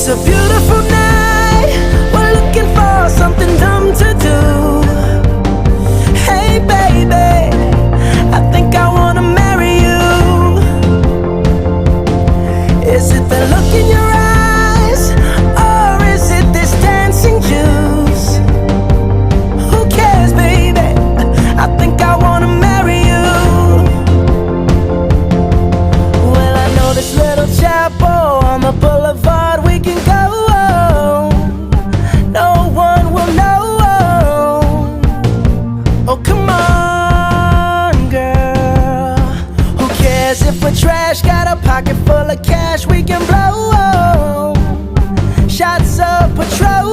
It's a beautiful night, we're looking for something dumb to do. Hey baby, I think I wanna marry you. Is it the look in your eyes, or is it this dancing juice? Who cares baby, I think I wanna marry you. Well, I know this little chapel on the boulevard we can go. No one will know. Oh come on girl, who cares if we're trash? Got a pocket full of cash we can blow. Shots of Patron.